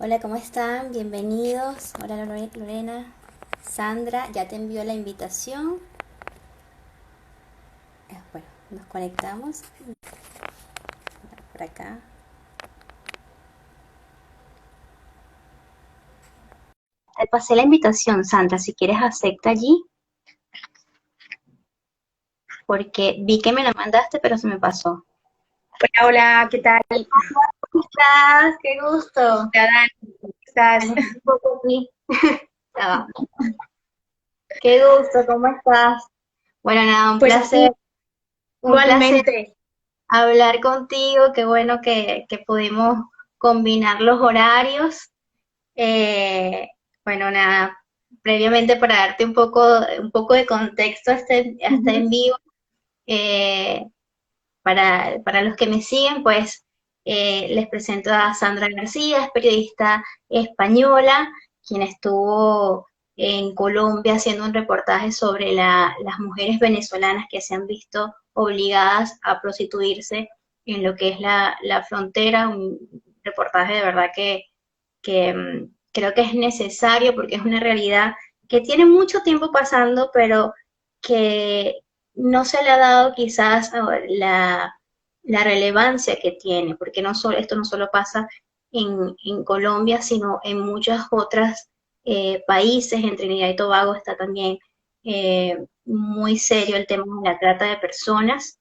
Hola, ¿cómo están? Bienvenidos. Hola Lorena. Sandra, ya te envió la invitación. Bueno, nos conectamos por acá. Te pasé la invitación, Sandra, si quieres acepta allí, porque vi que me la mandaste, pero se me pasó. Hola, hola, ¿qué tal? ¿Cómo estás? ¡Qué gusto! Hola, Dani, ¿cómo estás? Aleja un poco aquí. Ya va. ¡Qué gusto! ¿Cómo estás? Bueno, nada, Pues aquí, un placer igualmente. hablar contigo. Qué bueno que pudimos combinar los horarios. Eh, bueno, nada, previamente para darte un poco de contexto a este Ujú. en vivo, eh, para los que me siguen, pues les presento a Sandra García, es periodista española, quien estuvo en Colombia haciendo un reportaje sobre las mujeres venezolanas que se han visto obligadas a prostituirse en lo que es la frontera, un reportaje de verdad que creo que es necesario porque es una realidad que tiene mucho tiempo pasando, pero que no se le ha dado quizás la relevancia que tiene, porque esto no solo pasa en Colombia, sino en muchas otras países. En Trinidad y Tobago está también muy serio el tema de la trata de personas.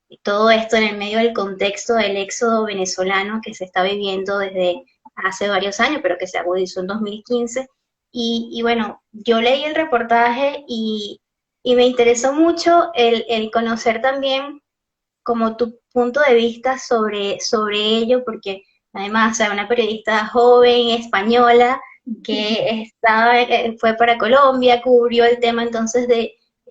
Y todo esto en el medio del contexto del éxodo venezolano que se está viviendo desde hace varios años, pero que se agudizó en 2015. Y bueno, yo leí el reportaje y me interesó mucho el conocer también como tu punto de vista sobre ello, porque además, o sea, una periodista joven, española, que fue para Colombia, cubrió el tema entonces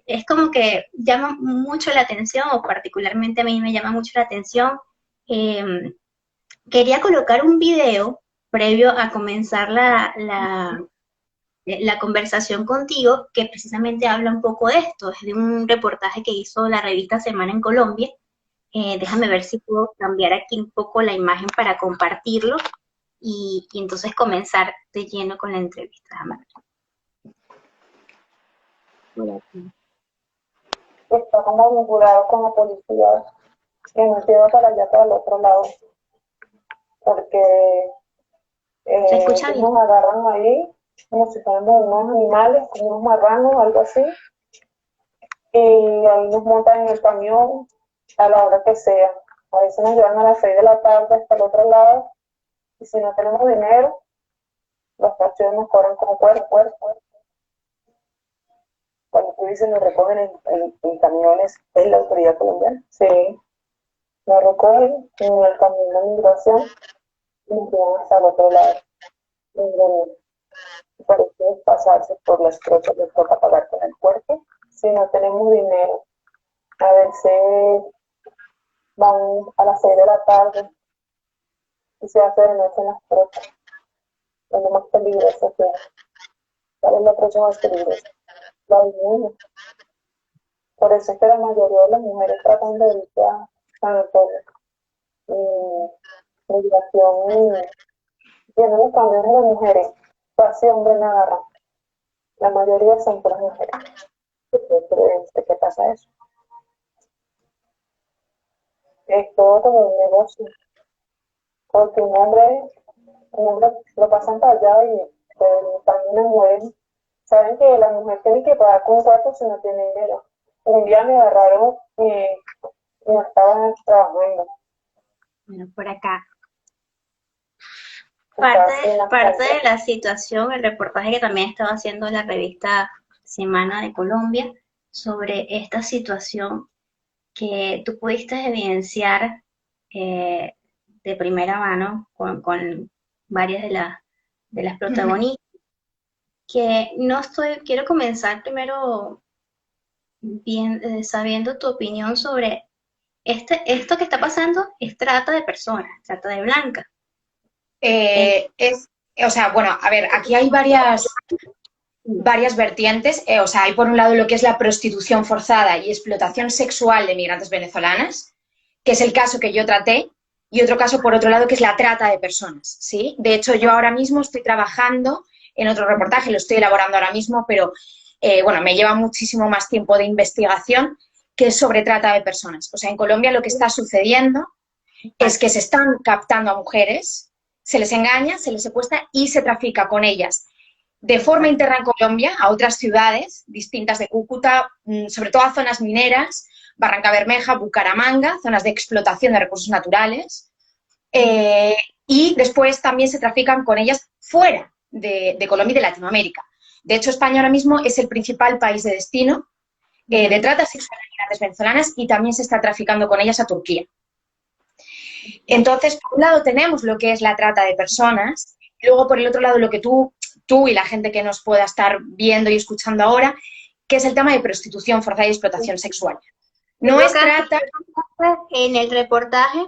es como que llama mucho la atención, o particularmente a mí me llama mucho la atención. Eh, Quería colocar un video previo a comenzar la conversación contigo, que precisamente habla un poco de esto, es de un reportaje que hizo la revista Semana en Colombia. Déjame ver si puedo cambiar aquí un poco la imagen para compartirlo y entonces comenzar de lleno con la entrevista. Déjame ver. Está como vinculado con la policía que nos lleva para allá, para el otro lado, porque ¿se escucha bien? Nos agarran ahí como si fuéramos unos animales, como unos marranos, algo así, y ahí nos montan en el camión a la hora que sea. A veces nos llevan a las 6 de la tarde hasta el otro lado, y si no tenemos dinero, los cachorros nos cobran como cuerpo. Cuando tú dices nos recogen en camiones, ¿es la autoridad colombiana? Sí, nos recogen en el camión de migración y nos llevan hasta el otro lado. Por eso es pasarse por las trochas, les toca pagar con el cuerpo. Si no tenemos dinero, a veces van a las 6 de la tarde y se hace de noche en las trochas. Es lo más peligroso que hay. ¿Cuál es la trocha más peligrosa? La del niño. Por eso es que la mayoría de las mujeres tratan de irse a sanatorios y migración. Tienen los camiones de mujeres, casi hombre no agarran. La mayoría son puras mujeres. ¿Qué crees de qué pasa eso? Es todo como un negocio. Porque un hombre lo pasan para allá y también una mujer. Saben que la mujer tiene que pagar con un cuarto si no tiene dinero. Un día me agarraron y no estaba trabajando. Bueno, por acá. Parte de la situación, el reportaje que también estaba haciendo la revista Semana de Colombia sobre esta situación que tú pudiste evidenciar eh, de primera mano con varias de las protagonistas, que no estoy, quiero comenzar primero bien, sabiendo tu opinión sobre esto que está pasando es trata de personas, trata de blancas. Eh, Es, o sea, bueno, a ver, aquí hay varias vertientes. O sea, hay por un lado lo que es la prostitución forzada y explotación sexual de migrantes venezolanas, que es el caso que yo traté. y otro caso, por otro lado, que es la trata de personas, ¿sí? De hecho, yo ahora mismo estoy trabajando en otro reportaje, lo estoy elaborando ahora mismo, pero, bueno, me lleva muchísimo más tiempo de investigación, que es sobre trata de personas. O sea, en Colombia lo que está sucediendo es que se están captando a mujeres, se les engaña, se les secuestra y se trafica con ellas de forma interna en Colombia a otras ciudades distintas de Cúcuta, sobre todo a zonas mineras, Barranca Bermeja, Bucaramanga, zonas de explotación de recursos naturales, y después también se trafican con ellas fuera de Colombia y de Latinoamérica. De hecho, España ahora mismo es el principal país de destino de trata sexual de migrantes venezolanas y también se está traficando con ellas a Turquía. Entonces, por un lado tenemos lo que es la trata de personas, y luego por el otro lado lo que tú y la gente que nos pueda estar viendo y escuchando ahora, que es el tema de prostitución forzada y explotación sexual. No es trata... En el reportaje,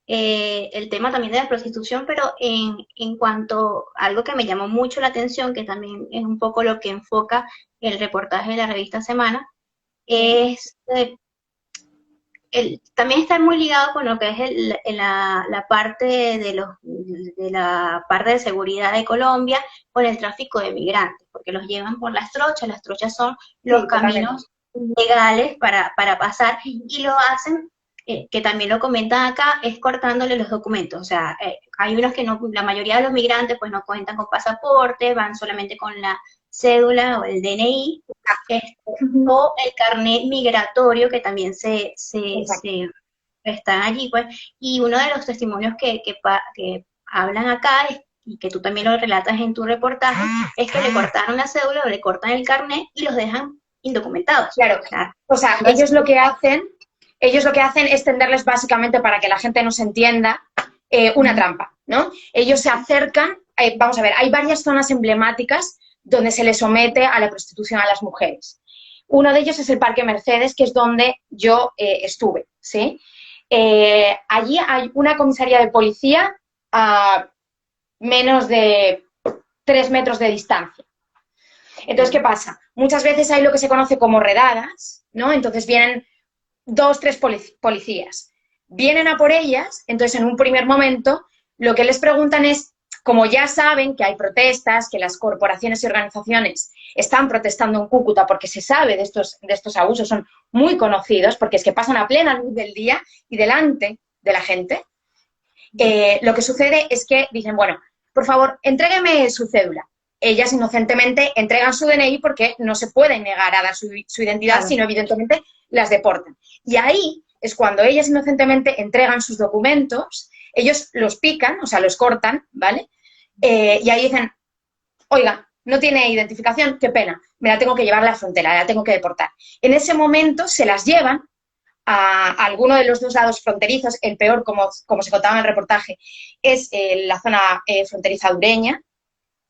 el tema también de la prostitución, pero en cuanto a algo que me llamó mucho la atención, que también es un poco lo que enfoca el reportaje de la revista Semana, es también está muy ligado con lo que es la parte de la parte de seguridad de Colombia con el tráfico de migrantes, porque los llevan por las trochas son los caminos legales para pasar y lo hacen, que también lo comentan acá, es cortándole los documentos. O sea, hay unos que no, la mayoría de los migrantes pues no cuentan con pasaporte, van solamente con la cédula o el DNI, o el carnet migratorio que también se están allí, pues, y uno de los testimonios que hablan acá, y que tú también lo relatas en tu reportaje, es que le cortaron la cédula o le cortan el carnet y los dejan indocumentados. Claro, o sea, ellos lo que hacen es tenderles básicamente, para que la gente nos entienda, una trampa, ¿no? Ellos se acercan, vamos a ver, hay varias zonas emblemáticas donde se les somete a la prostitución a las mujeres. Uno de ellos es el Parque Mercedes, que es donde yo estuve, ¿sí? Allí hay una comisaría de policía a menos de 3 metros de distancia. Entonces, ¿qué pasa? Muchas veces hay lo que se conoce como redadas, ¿no? Entonces vienen 2, 3 policías. Vienen a por ellas, entonces en un primer momento lo que les preguntan es, como ya saben que hay protestas, que las corporaciones y organizaciones están protestando en Cúcuta porque se sabe de estos abusos, son muy conocidos, porque es que pasan a plena luz del día y delante de la gente, lo que sucede es que dicen, bueno, por favor, entrégueme su cédula. Ellas inocentemente entregan su DNI porque no se pueden negar a dar su identidad, claro, sino evidentemente las deportan. Y ahí es cuando ellas inocentemente entregan sus documentos, ellos los pican, o sea, los cortan, ¿vale? Y ahí dicen, oiga, no tiene identificación, qué pena, me la tengo que llevar a la frontera, la tengo que deportar. En ese momento se las llevan a alguno de los 2 lados fronterizos. El peor, como se contaba en el reportaje, es la zona fronteriza dureña.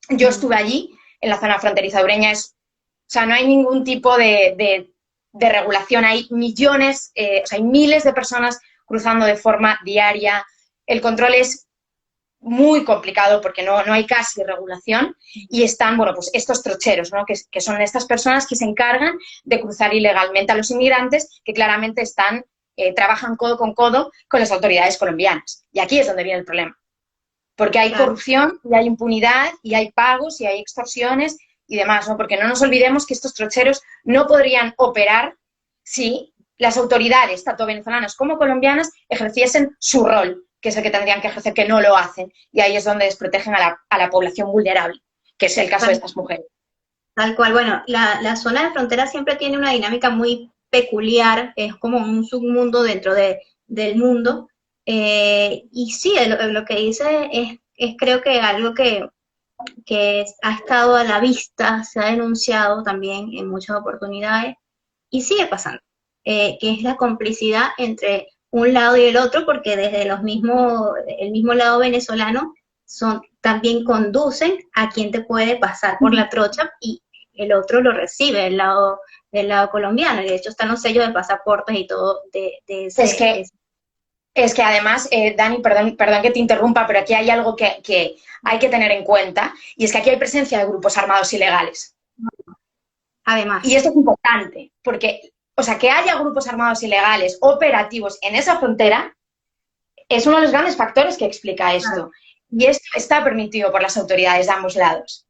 Yo estuve allí, en la zona fronteriza dureña, o sea, no hay ningún tipo de regulación, hay millones, o sea, hay miles de personas cruzando de forma diaria. El control es muy complicado porque no hay casi regulación y están, bueno, pues estos trocheros, ¿no? Que son estas personas que se encargan de cruzar ilegalmente a los inmigrantes, que claramente trabajan codo con las autoridades colombianas. Y aquí es donde viene el problema. Porque hay corrupción y hay impunidad y hay pagos y hay extorsiones y demás, ¿no? Porque no nos olvidemos que estos trocheros no podrían operar si las autoridades, tanto venezolanas como colombianas, ejerciesen su rol, que es el que tendrían que ejercer, que no lo hacen. Y ahí es donde desprotegen a la población vulnerable, que es el caso de estas mujeres. Tal cual. Bueno, la zona de frontera siempre tiene una dinámica muy peculiar, es como un submundo dentro del mundo. Y sí, lo que dice es creo que algo que ha estado a la vista, se ha denunciado también en muchas oportunidades y sigue pasando, que es la complicidad entre un lado y el otro, porque desde el mismo lado venezolano también conducen a quien te puede pasar por la trocha y el otro lo recibe del lado colombiano, y de hecho están los sellos de pasaportes y todo de ese. Es que además, Dani, perdón que te interrumpa, pero aquí hay algo que hay que tener en cuenta, y es que aquí hay presencia de grupos armados ilegales. Además. Y esto es importante, porque, o sea, que haya grupos armados ilegales operativos en esa frontera es uno de los grandes factores que explica esto. Y esto está permitido por las autoridades de ambos lados,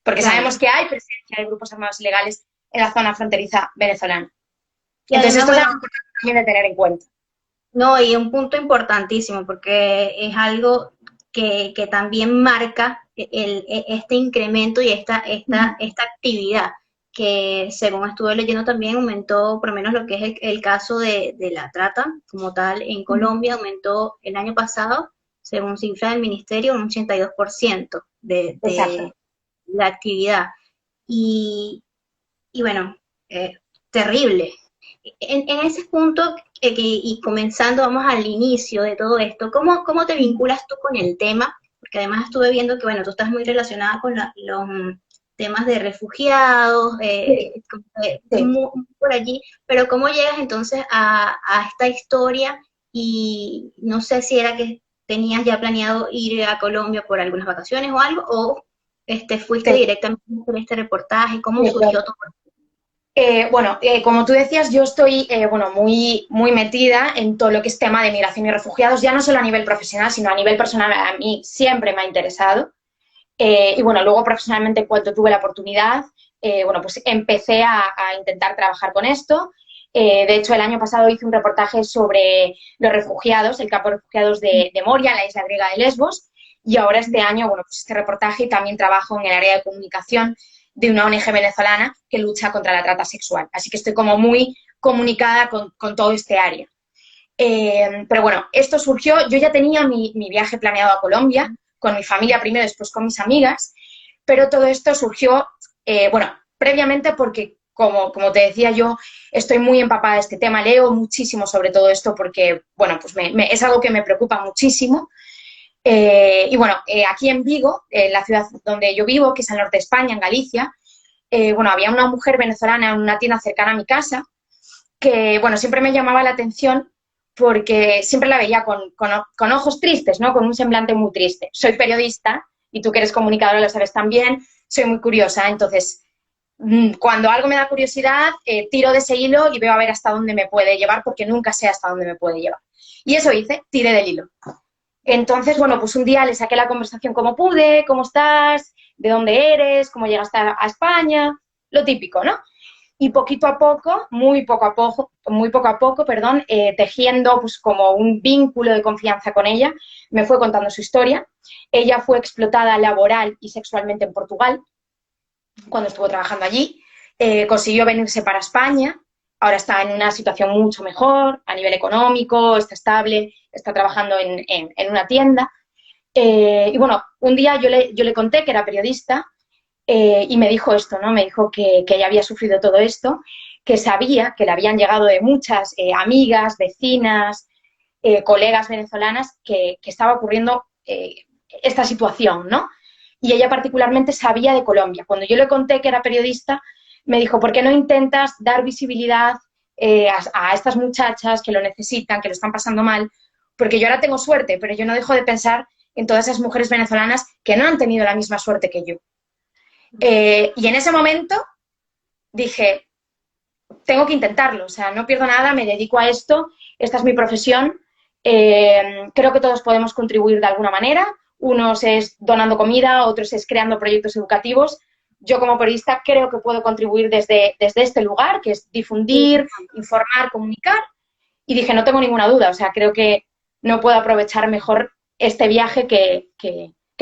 porque Claro. sabemos que hay presencia de grupos armados ilegales en la zona fronteriza venezolana. Y Entonces, además, esto es bueno, algo importante también de tener en cuenta. no, y un punto importantísimo, porque es algo que también marca este incremento y esta actividad, que según estuve leyendo también aumentó, por lo menos lo que es el caso de la trata como tal en Colombia, aumentó el año pasado, según cifra del ministerio, un 82% de Exacto. la actividad. Y, y bueno, terrible. En ese punto, y comenzando, vamos al inicio de todo esto, ¿cómo te vinculas tú con el tema? Porque además estuve viendo que, bueno, tú estás muy relacionada con los temas de refugiados, Sí, como que sí. por allí, pero ¿cómo llegas entonces a esta historia? Y no sé si era que tenías ya planeado ir a Colombia por algunas vacaciones o algo, o fuiste Te, directamente a hacer este reportaje, ¿cómo te surgió cuento. todo? Como tú decías, yo estoy muy metida en todo lo que es tema de migración y refugiados, ya no solo a nivel profesional, sino a nivel personal. A mí siempre me ha interesado. Y bueno, luego profesionalmente, en cuanto tuve la oportunidad, pues empecé a intentar trabajar con esto. De hecho, el año pasado hice un reportaje sobre los refugiados, el campo de refugiados de Moria, en la isla griega de Lesbos. Y ahora este año, pues este reportaje, y también trabajo en el área de comunicación de una ONG venezolana que lucha contra la trata sexual. Así que estoy como muy comunicada con todo este área. Pero bueno, esto surgió, yo ya tenía mi viaje planeado a Colombia, con mi familia primero, después con mis amigas, pero todo esto surgió, previamente porque, como te decía yo, estoy muy empapada de este tema, leo muchísimo sobre todo esto porque, pues es algo que me preocupa muchísimo. Aquí en Vigo, la ciudad donde yo vivo, que es al norte de España, en Galicia, había una mujer venezolana en una tienda cercana a mi casa que, siempre me llamaba la atención porque siempre la veía con ojos tristes, ¿no? Con un semblante muy triste. Soy periodista y tú que eres comunicadora lo sabes también, soy muy curiosa, entonces cuando algo me da curiosidad, tiro de ese hilo y veo a ver hasta dónde me puede llevar porque nunca sé hasta dónde me puede llevar. Y eso hice, tiré del hilo. Entonces, pues un día le saqué la conversación como pude, ¿cómo estás? ¿De dónde eres? ¿Cómo llegaste a España? Lo típico, ¿no? Y poquito a poco, muy poco a poco, perdón, tejiendo pues como un vínculo de confianza con ella, me fue contando su historia. Ella fue explotada laboral y sexualmente en Portugal cuando estuvo trabajando allí, consiguió venirse para España, ahora está en una situación mucho mejor a nivel económico, está estable, está trabajando en una tienda. Un día yo le conté que era periodista y me dijo esto, ¿no? Me dijo que ella había sufrido todo esto, que sabía que le habían llegado de muchas amigas, vecinas, colegas venezolanas que estaba ocurriendo esta situación, ¿no? Y ella particularmente sabía de Colombia. Cuando yo le conté que era periodista, me dijo, ¿por qué no intentas dar visibilidad a estas muchachas que lo necesitan, que lo están pasando mal? Porque yo ahora tengo suerte, pero yo no dejo de pensar en todas esas mujeres venezolanas que no han tenido la misma suerte que yo. Y en ese momento dije, tengo que intentarlo, o sea, no pierdo nada, me dedico a esto, esta es mi profesión, creo que todos podemos contribuir de alguna manera, unos es donando comida, otros es creando proyectos educativos. Yo como periodista creo que puedo contribuir desde este lugar, que es difundir, informar, comunicar, y dije, no tengo ninguna duda, o sea, creo que no puedo aprovechar mejor este viaje que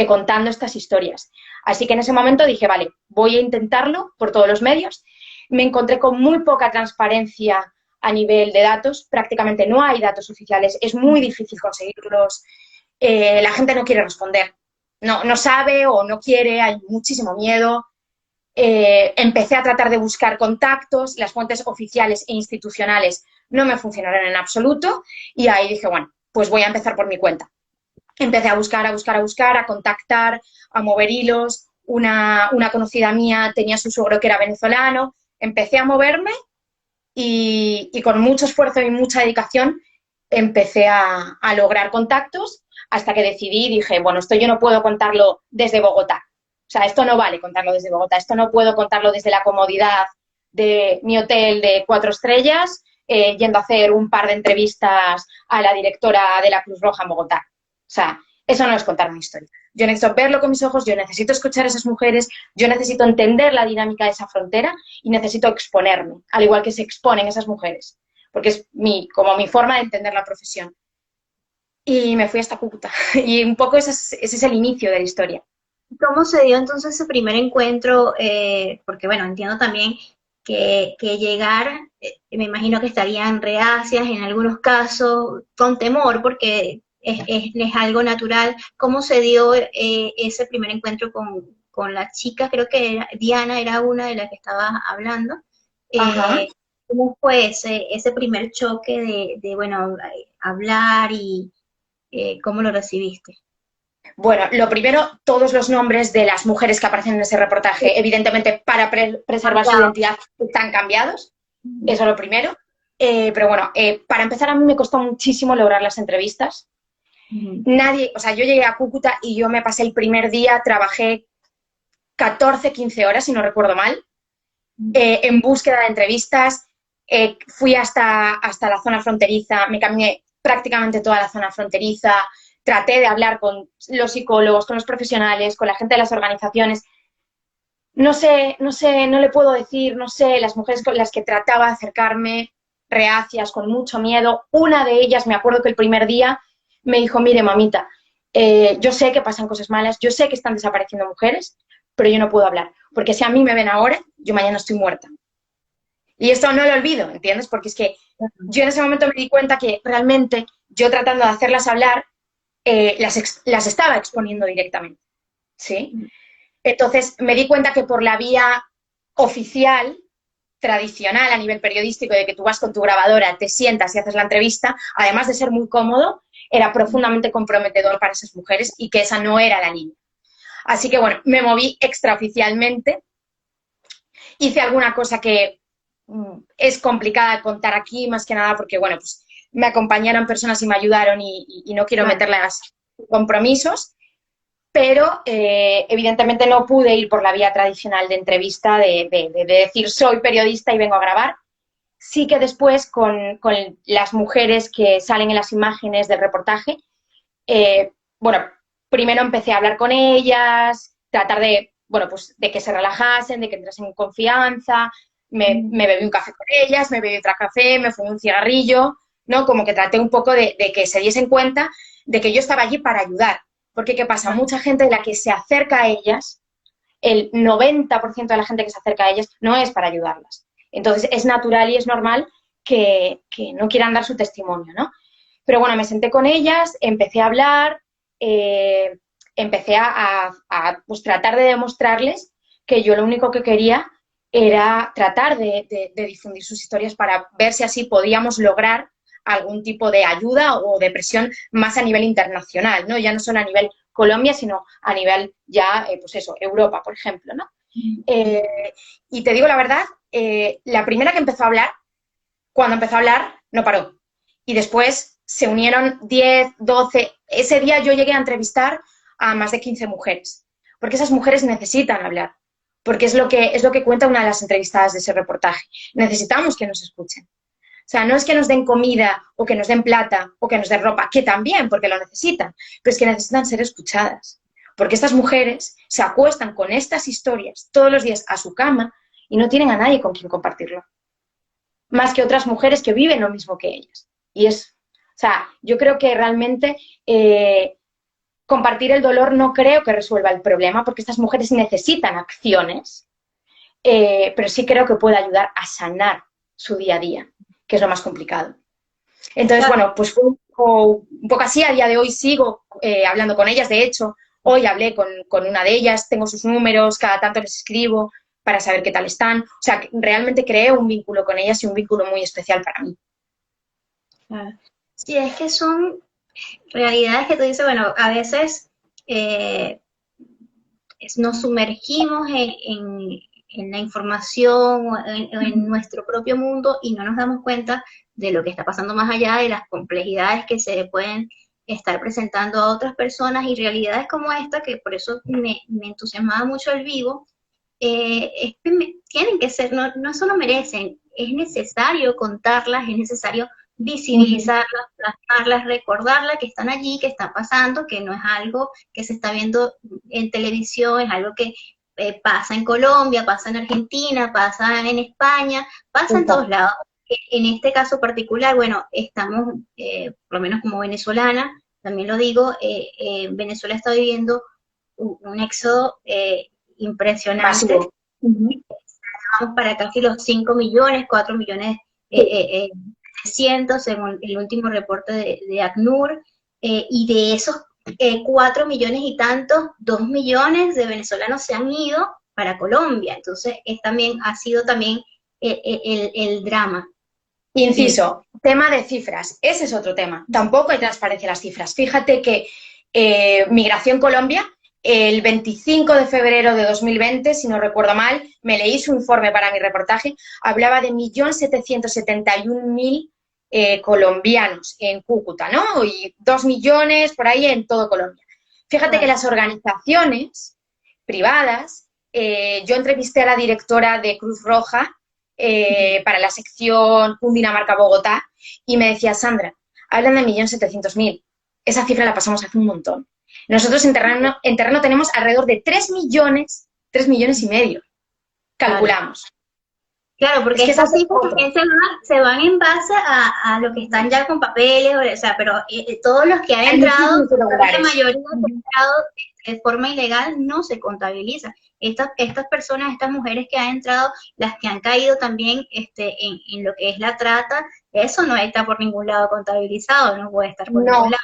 contando estas historias. Así que en ese momento dije, vale, voy a intentarlo por todos los medios. Me encontré con muy poca transparencia a nivel de datos, prácticamente no hay datos oficiales, es muy difícil conseguirlos, la gente no quiere responder, no sabe o no quiere, hay muchísimo miedo. Empecé a tratar de buscar contactos, las fuentes oficiales e institucionales no me funcionaron en absoluto y ahí dije, bueno, pues voy a empezar por mi cuenta. Empecé a buscar, a contactar, a mover hilos. Una conocida mía tenía su suegro que era venezolano. Empecé a moverme y con mucho esfuerzo y mucha dedicación empecé a lograr contactos hasta que decidí y dije, bueno, esto yo no puedo contarlo desde Bogotá. O sea, esto no vale contarlo desde Bogotá, esto no puedo contarlo desde la comodidad de mi hotel de 4 estrellas yendo a hacer un par de entrevistas a la directora de la Cruz Roja en Bogotá. O sea, eso no es contar una historia. Yo necesito verlo con mis ojos, yo necesito escuchar a esas mujeres, yo necesito entender la dinámica de esa frontera y necesito exponerme, al igual que se exponen esas mujeres, porque es como mi forma de entender la profesión. Y me fui hasta Cúcuta. Y un poco ese es el inicio de la historia. ¿Cómo se dio entonces ese primer encuentro? Porque bueno, entiendo también que llegar, me imagino que estarían reacias en algunos casos, con temor, porque es algo natural. ¿Cómo se dio ese primer encuentro con la chica? Creo que Diana era una de las que estabas hablando. Ajá. Eh, ¿Cómo fue ese primer choque bueno, hablar y cómo lo recibiste? Bueno, lo primero, todos los nombres de las mujeres que aparecen en ese reportaje, evidentemente para preservar su identidad, están cambiados. Eso es lo primero. Pero bueno, para empezar, a mí me costó muchísimo lograr las entrevistas. Nadie, o sea, yo llegué a Cúcuta y yo me pasé el primer día, trabajé 14, 15 horas, si no recuerdo mal, en búsqueda de entrevistas. Fui hasta la zona fronteriza, me caminé prácticamente toda la zona fronteriza, traté de hablar con los psicólogos, con los profesionales, con la gente de las organizaciones. No sé, no le puedo decir, no sé, las mujeres con las que trataba de acercarme, reacias, con mucho miedo. Una de ellas, me acuerdo que el primer día me dijo, mire, mamita, yo sé que pasan cosas malas, yo sé que están desapareciendo mujeres, pero yo no puedo hablar, porque si a mí me ven ahora, yo mañana estoy muerta. Y esto no lo olvido, ¿entiendes? Porque es que yo en ese momento me di cuenta que realmente yo tratando de hacerlas hablar, las estaba exponiendo directamente, ¿sí? Entonces me di cuenta que por la vía oficial, tradicional a nivel periodístico, de que tú vas con tu grabadora, te sientas y haces la entrevista, además de ser muy cómodo, era profundamente comprometedor para esas mujeres y que esa no era la línea. Así que bueno, me moví extraoficialmente, hice alguna cosa que es complicada de contar aquí, más que nada porque, bueno, pues me acompañaron personas y me ayudaron y no quiero meterlas compromisos, pero evidentemente no pude ir por la vía tradicional de entrevista, de decir soy periodista y vengo a grabar. Sí que después con las mujeres que salen en las imágenes del reportaje, bueno, primero empecé a hablar con ellas, tratar de, bueno, pues de que se relajasen, de que entrasen en confianza, me bebí un café con ellas, me bebí otro café, me fumé un cigarrillo, ¿no? Como que traté un poco de que se diesen cuenta de que yo estaba allí para ayudar. Porque, ¿qué pasa? Mucha gente de la que se acerca a ellas, el 90% de la gente que se acerca a ellas no es para ayudarlas. Entonces, es natural y es normal que no quieran dar su testimonio, ¿no? Pero bueno, me senté con ellas, empecé a hablar, empecé pues, tratar de demostrarles que yo lo único que quería era tratar de difundir sus historias para ver si así podíamos lograr algún tipo de ayuda o de presión más a nivel internacional, ¿no? Ya no solo a nivel Colombia, sino a nivel ya, pues eso, Europa, por ejemplo, ¿no? Y te digo la verdad, la primera que empezó a hablar, cuando empezó a hablar, no paró. Y después se unieron 10, 12. Ese día yo llegué a entrevistar a más de 15 mujeres, porque esas mujeres necesitan hablar, porque es lo que cuenta una de las entrevistadas de ese reportaje. Necesitamos que nos escuchen. O sea, no es que nos den comida o que nos den plata o que nos den ropa, que también, porque lo necesitan, pero es que necesitan ser escuchadas. Porque estas mujeres se acuestan con estas historias todos los días a su cama y no tienen a nadie con quien compartirlo. Más que otras mujeres que viven lo mismo que ellas. Y o sea, yo creo que realmente compartir el dolor no creo que resuelva el problema, porque estas mujeres necesitan acciones, pero sí creo que puede ayudar a sanar su día a día, que es lo más complicado. Entonces, bueno, pues fue un poco así. A día de hoy sigo hablando con ellas. De hecho, hoy hablé con una de ellas, tengo sus números, cada tanto les escribo para saber qué tal están. O sea, realmente creé un vínculo con ellas y un vínculo muy especial para mí. Sí, es que son realidades que tú dices, bueno, a veces nos sumergimos en la información, en nuestro propio mundo y no nos damos cuenta de lo que está pasando más allá, de las complejidades que se pueden estar presentando a otras personas y realidades como esta, que por eso me entusiasmaba mucho el vivo, tienen que ser, no solo merecen, es necesario contarlas, es necesario visibilizarlas, plasmarlas, recordarlas que están allí, que está pasando, que no es algo que se está viendo en televisión, es algo que pasa en Colombia, pasa en Argentina, pasa en España, pasa en todos lados. En este caso particular, bueno, estamos, por lo menos como venezolana, también lo digo, Venezuela está viviendo un éxodo impresionante. Masivo. Vamos para casi los 5 millones, 4 millones 700, según el último reporte de ACNUR, y de esos 4 millones y tantos, 2 millones de venezolanos se han ido para Colombia. Entonces, ha sido también el drama. Inciso, tema de cifras. Ese es otro tema. Tampoco hay transparencia en las cifras. Fíjate que Migración Colombia, el 25 de febrero de 2020, si no recuerdo mal, me leí su informe para mi reportaje, hablaba de 1.771.000 colombianos en Cúcuta, ¿no? Y 2 millones por ahí en todo Colombia. Fíjate que las organizaciones privadas, yo entrevisté a la directora de Cruz Roja para la sección Cundinamarca-Bogotá y me decía, Sandra, hablan de 1.700.000. Esa cifra la pasamos hace un montón. Nosotros en terreno tenemos alrededor de 3 millones y medio, calculamos. Claro, porque es esas cifras también se van en base a lo que están ya con papeles, o sea, pero todos los que han entrado, la mayoría que han entrado de forma ilegal no se contabiliza. Estas personas, estas mujeres que han entrado, las que han caído también en lo que es la trata, eso no está por ningún lado contabilizado, no puede estar por ningún lado.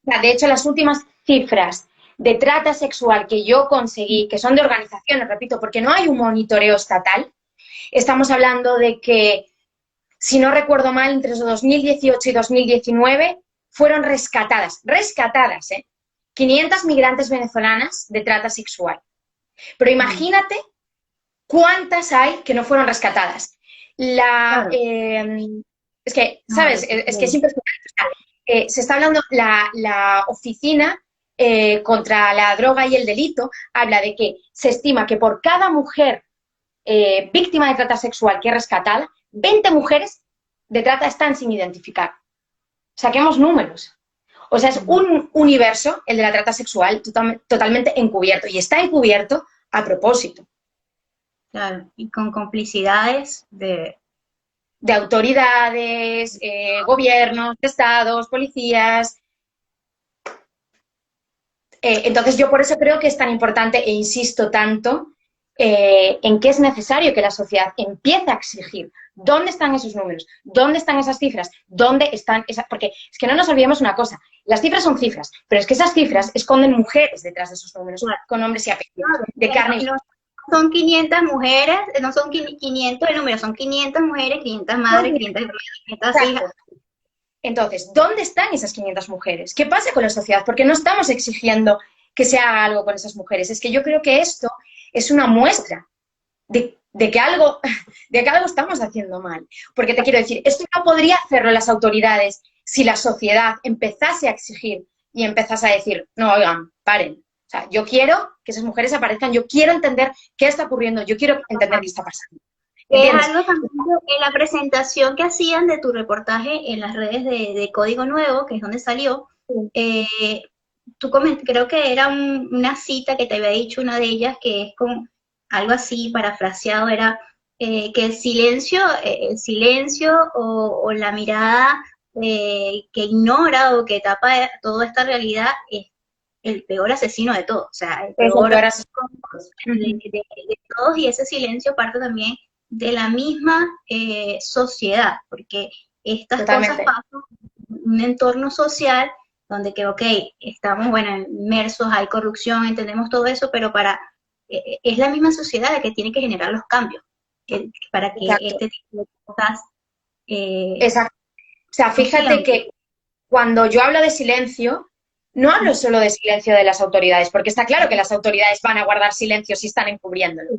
O sea, de hecho, las últimas cifras de trata sexual que yo conseguí, que son de organizaciones, repito, porque no hay un monitoreo estatal, estamos hablando de que, si no recuerdo mal, entre 2018 y 2019 fueron rescatadas, 500 migrantes venezolanas de trata sexual. Pero imagínate cuántas hay que no fueron rescatadas. Es que, ¿sabes? Es que es impresionante. Se está hablando, la oficina contra la droga y el delito habla de que se estima que por cada mujer víctima de trata sexual que es rescatada, 20 mujeres de trata están sin identificar. Saquemos números. O sea, es un universo, el de la trata sexual, totalmente encubierto. Y está encubierto a propósito. Claro, y con complicidades de autoridades, gobiernos, estados, policías. Entonces, yo por eso creo que es tan importante e insisto tanto en que es necesario que la sociedad empiece a exigir dónde están esos números, dónde están esas cifras, dónde están esas... Porque es que no nos olvidemos una cosa, las cifras son cifras, pero es que esas cifras esconden mujeres detrás de esos números, con nombres y apellidos, de carne y... Son 500 mujeres, no son 500 el número, son 500 mujeres, 500 madres, 500 hijas. Entonces, ¿dónde están esas 500 mujeres? ¿Qué pasa con la sociedad? Porque no estamos exigiendo que se haga algo con esas mujeres. Es que yo creo que esto es una muestra de que algo estamos haciendo mal. Porque te quiero decir, esto no podría hacerlo las autoridades si la sociedad empezase a exigir y empezase a decir, no, oigan, paren. O sea, yo quiero que esas mujeres aparezcan, yo quiero entender qué está ocurriendo, yo quiero entender qué está pasando. ¿Entiendes? Es algo también en la presentación que hacían de tu reportaje en las redes de Código Nuevo, que es donde salió, creo que era una cita que te había dicho una de ellas, que es como algo así parafraseado, era que el silencio o la mirada que ignora o que tapa toda esta realidad es el peor asesino de todos, o sea, el peor asesino de todos, y ese silencio parte también de la misma sociedad, porque estas cosas pasan en un entorno social donde que, ok, estamos, bueno, inmersos, hay corrupción, entendemos todo eso, pero es la misma sociedad la que tiene que generar los cambios, para que este tipo de cosas... Exacto. O sea, fíjate que cuando yo hablo de silencio, no hablo solo de silencio de las autoridades, porque está claro que las autoridades van a guardar silencio si están encubriéndolo.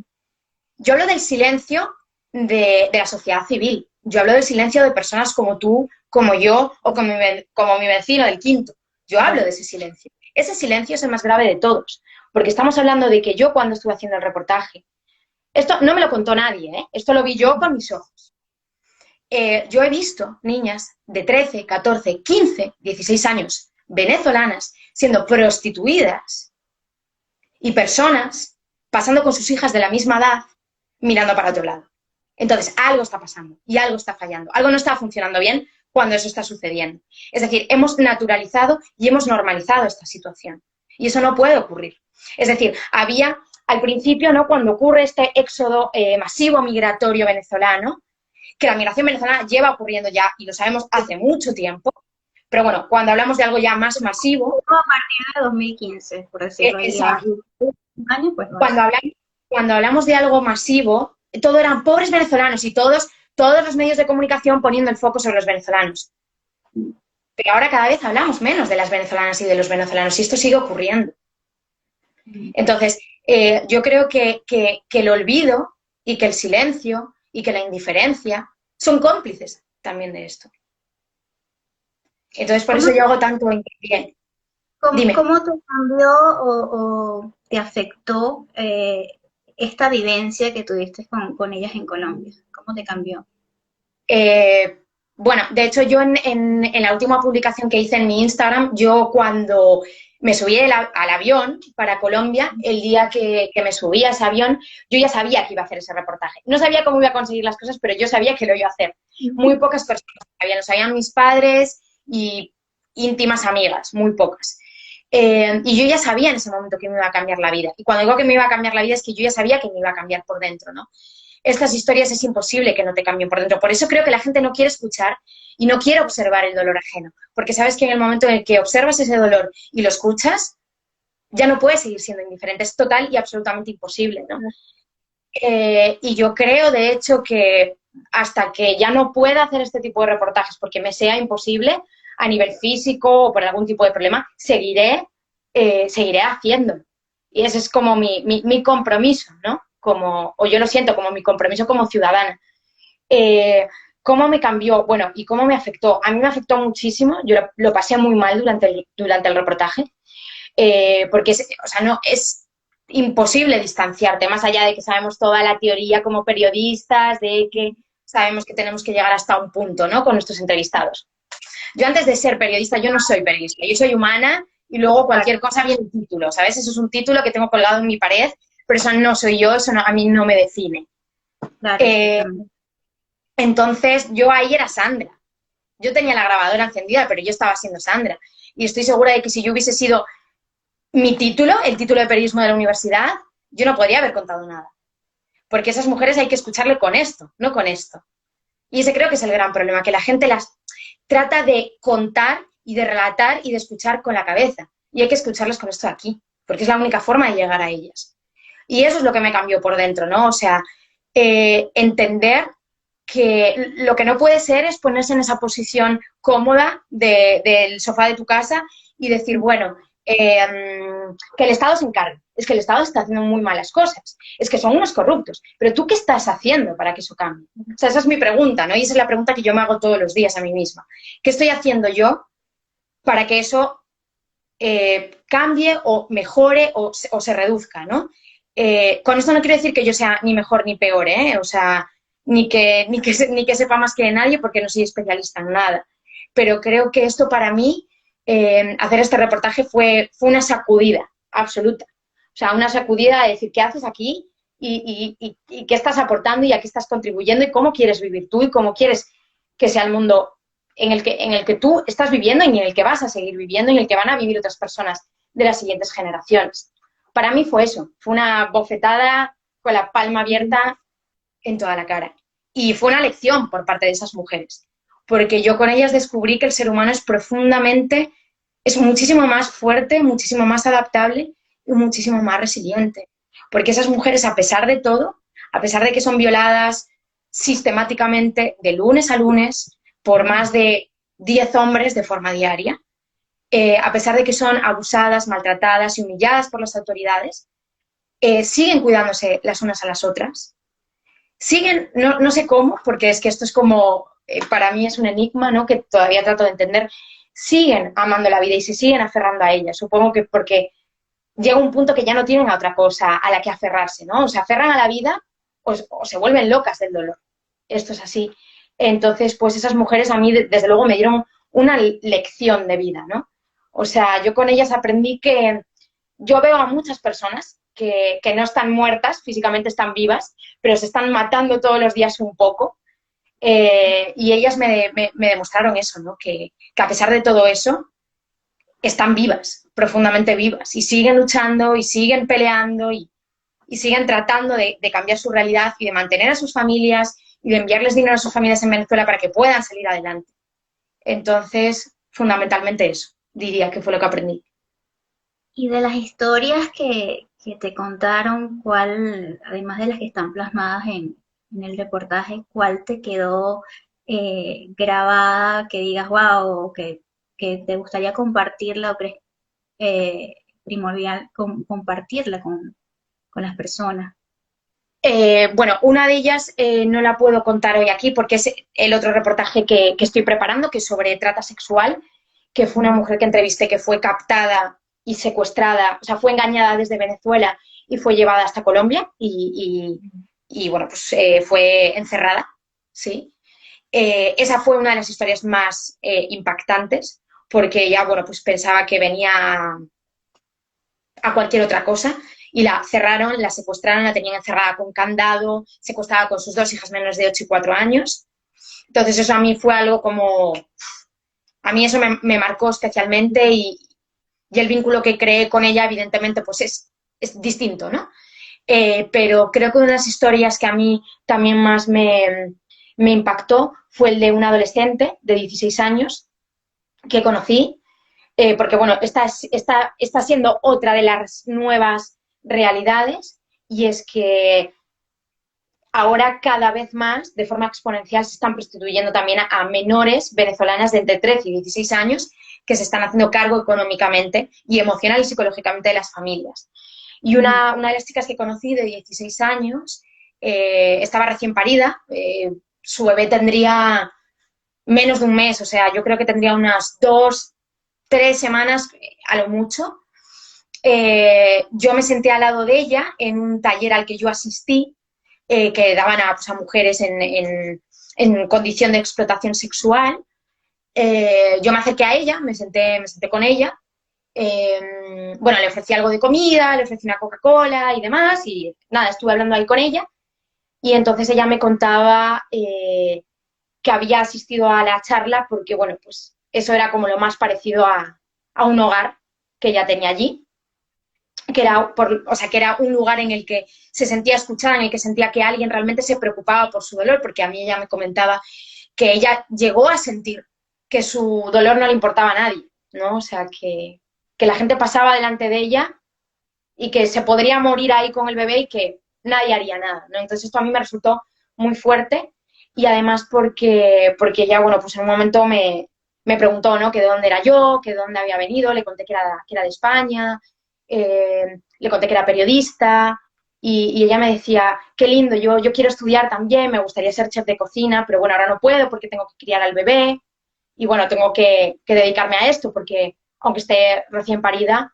Yo hablo del silencio de la sociedad civil. Yo hablo del silencio de personas como tú, como yo, o como mi vecino del quinto. Yo hablo de ese silencio. Ese silencio es el más grave de todos, porque estamos hablando de que yo cuando estuve haciendo el reportaje, esto no me lo contó nadie, esto lo vi yo con mis ojos. yo he visto niñas de 13, 14, 15, 16 años venezolanas siendo prostituidas y personas pasando con sus hijas de la misma edad mirando para otro lado. Entonces, algo está pasando y algo está fallando. Algo no está funcionando bien cuando eso está sucediendo. Es decir, hemos naturalizado y hemos normalizado esta situación. Y eso no puede ocurrir. Es decir, había al principio, ¿no?, cuando ocurre este éxodo masivo migratorio venezolano, que la migración venezolana lleva ocurriendo ya, y lo sabemos hace mucho tiempo, pero bueno, cuando hablamos de algo ya más masivo... A partir de 2015, por decirlo ahí. Exacto. Años, pues, Cuando hablamos de algo masivo, todo eran pobres venezolanos y todos los medios de comunicación poniendo el foco sobre los venezolanos. Pero ahora cada vez hablamos menos de las venezolanas y de los venezolanos, y esto sigue ocurriendo. Entonces, yo creo que el olvido y que el silencio y que la indiferencia son cómplices también de esto. Entonces, por eso yo hago tanto hincapié. ¿Cómo te cambió o te afectó esta vivencia que tuviste con ellas en Colombia? ¿Cómo te cambió? Bueno, de hecho yo en la última publicación que hice en mi Instagram, yo cuando me subí al avión para Colombia, el día que me subí a ese avión, yo ya sabía que iba a hacer ese reportaje. No sabía cómo iba a conseguir las cosas, pero yo sabía que lo iba a hacer. Muy pocas personas lo sabían mis padres y íntimas amigas, muy pocas. Y yo ya sabía en ese momento que me iba a cambiar la vida. Y cuando digo que me iba a cambiar la vida es que yo ya sabía que me iba a cambiar por dentro, ¿no? Estas historias es imposible que no te cambien por dentro. Por eso creo que la gente no quiere escuchar y no quiere observar el dolor ajeno. Porque sabes que en el momento en el que observas ese dolor y lo escuchas, ya no puedes seguir siendo indiferente. Es total y absolutamente imposible, ¿no? Y yo creo, de hecho, que hasta que ya no pueda hacer este tipo de reportajes porque me sea imposible a nivel físico o por algún tipo de problema, seguiré haciéndolo. Y ese es como mi compromiso, ¿no? O yo lo siento como mi compromiso como ciudadana. ¿Cómo me cambió? Bueno, ¿y cómo me afectó? A mí me afectó muchísimo, yo lo pasé muy mal durante el reportaje, porque no, es imposible distanciarte, más allá de que sabemos toda la teoría como periodistas, de que sabemos que tenemos que llegar hasta un punto, ¿no?, con nuestros entrevistados. Yo antes de ser periodista, yo no soy periodista, yo soy humana y luego cualquier cosa viene el título, ¿sabes? Eso es un título que tengo colgado en mi pared, pero eso no soy yo, eso no, a mí no me define. Claro, entonces, yo ahí era Sandra. Yo tenía la grabadora encendida, pero yo estaba siendo Sandra. Y estoy segura de que si yo hubiese sido mi título, el título de periodismo de la universidad, yo no podría haber contado nada. Porque esas mujeres hay que escucharle con esto, no con esto. Y ese creo que es el gran problema, que la gente las trata de contar y de relatar y de escuchar con la cabeza. Y hay que escucharlas con esto de aquí, porque es la única forma de llegar a ellas. Y eso es lo que me cambió por dentro, ¿no? O sea, entender que lo que no puede ser es ponerse en esa posición cómoda del sofá de tu casa y decir, bueno, que el Estado se encargue. Es que el Estado está haciendo muy malas cosas. Es que son unos corruptos. Pero ¿tú qué estás haciendo para que eso cambie? O sea, esa es mi pregunta, ¿no? Y esa es la pregunta que yo me hago todos los días a mí misma. ¿Qué estoy haciendo yo para que eso cambie o mejore o se reduzca, ¿no? Con esto no quiero decir que yo sea ni mejor ni peor, ¿eh? O sea, ni que sepa más que nadie porque no soy especialista en nada. Pero creo que esto para mí, hacer este reportaje fue una sacudida absoluta. O sea, una sacudida de decir, ¿qué haces aquí? Y qué estás aportando y a qué estás contribuyendo y cómo quieres vivir tú y cómo quieres que sea el mundo en el que tú estás viviendo y en el que vas a seguir viviendo y en el que van a vivir otras personas de las siguientes generaciones. Para mí fue eso, fue una bofetada con la palma abierta en toda la cara. Y fue una lección por parte de esas mujeres, porque yo con ellas descubrí que el ser humano es muchísimo más fuerte, muchísimo más adaptable y muchísimo más resiliente. Porque esas mujeres, a pesar de todo, a pesar de que son violadas sistemáticamente de lunes a lunes por más de 10 hombres de forma diaria, a pesar de que son abusadas, maltratadas y humilladas por las autoridades, siguen cuidándose las unas a las otras. Siguen, no sé cómo, porque es que esto es como, para mí es un enigma, ¿no?, que todavía trato de entender. Siguen amando la vida y se siguen aferrando a ella. Supongo que porque llega un punto que ya no tienen a otra cosa a la que aferrarse, ¿no? O se aferran a la vida o se vuelven locas del dolor. Esto es así. Entonces, pues esas mujeres a mí, desde luego, me dieron una lección de vida, ¿no? O sea, yo con ellas aprendí que yo veo a muchas personas que no están muertas, físicamente están vivas, pero se están matando todos los días un poco. Y ellas me demostraron eso, ¿no? Que a pesar de todo eso, están vivas, profundamente vivas, y siguen luchando y siguen peleando y siguen tratando de cambiar su realidad y de mantener a sus familias y de enviarles dinero a sus familias en Venezuela para que puedan salir adelante. Entonces, fundamentalmente eso, diría que fue lo que aprendí. Y de las historias que te contaron, ¿cuál, además de las que están plasmadas en el reportaje, cuál te quedó grabada, que digas, wow, que te gustaría compartirla o crees primordial compartirla con las personas? Bueno, una de ellas no la puedo contar hoy aquí porque es el otro reportaje que estoy preparando, que es sobre trata sexual, que fue una mujer que entrevisté que fue captada y secuestrada, o sea, fue engañada desde Venezuela y fue llevada hasta Colombia y bueno, pues fue encerrada, ¿sí? Esa fue una de las historias más impactantes porque ella, bueno, pues pensaba que venía a cualquier otra cosa y la cerraron, la secuestraron, la tenían encerrada con candado, secuestrada con sus dos hijas menores de 8 y 4 años. Entonces eso a mí fue algo como, a mí eso me marcó especialmente y el vínculo que creé con ella evidentemente pues es distinto, ¿no? Pero creo que una de las historias que a mí también más me impactó fue el de un adolescente de 16 años que conocí porque bueno, está siendo otra de las nuevas realidades y es que ahora cada vez más, de forma exponencial, se están prostituyendo también a menores venezolanas de entre 13 y 16 años que se están haciendo cargo económicamente y emocional y psicológicamente de las familias. Y una de las chicas que conocí de 16 años estaba recién parida, su bebé tendría menos de un mes, o sea, yo creo que tendría unas 2, 3 semanas a lo mucho. Yo me senté al lado de ella en un taller al que yo asistí, que daban pues, a mujeres en condición de explotación sexual. Yo me acerqué a ella, me senté con ella. Bueno, le ofrecí algo de comida, le ofrecí una Coca-Cola y demás, y nada, estuve hablando ahí con ella. Y entonces ella me contaba que había asistido a la charla porque, bueno, pues eso era como lo más parecido a un hogar que ella tenía allí, o sea, que era un lugar en el que se sentía escuchada, en el que sentía que alguien realmente se preocupaba por su dolor, porque a mí ella me comentaba que ella llegó a sentir que su dolor no le importaba a nadie, ¿no? O sea, que la gente pasaba delante de ella y que se podría morir ahí con el bebé y que nadie haría nada, ¿no? Entonces esto a mí me resultó muy fuerte y además porque ella, bueno, pues en un momento me preguntó, ¿no? Que de dónde era yo, que de dónde había venido, le conté que era de España, le conté que era periodista y ella me decía, qué lindo, yo quiero estudiar también, me gustaría ser chef de cocina, pero bueno, ahora no puedo porque tengo que criar al bebé y bueno, tengo que dedicarme a esto porque aunque esté recién parida,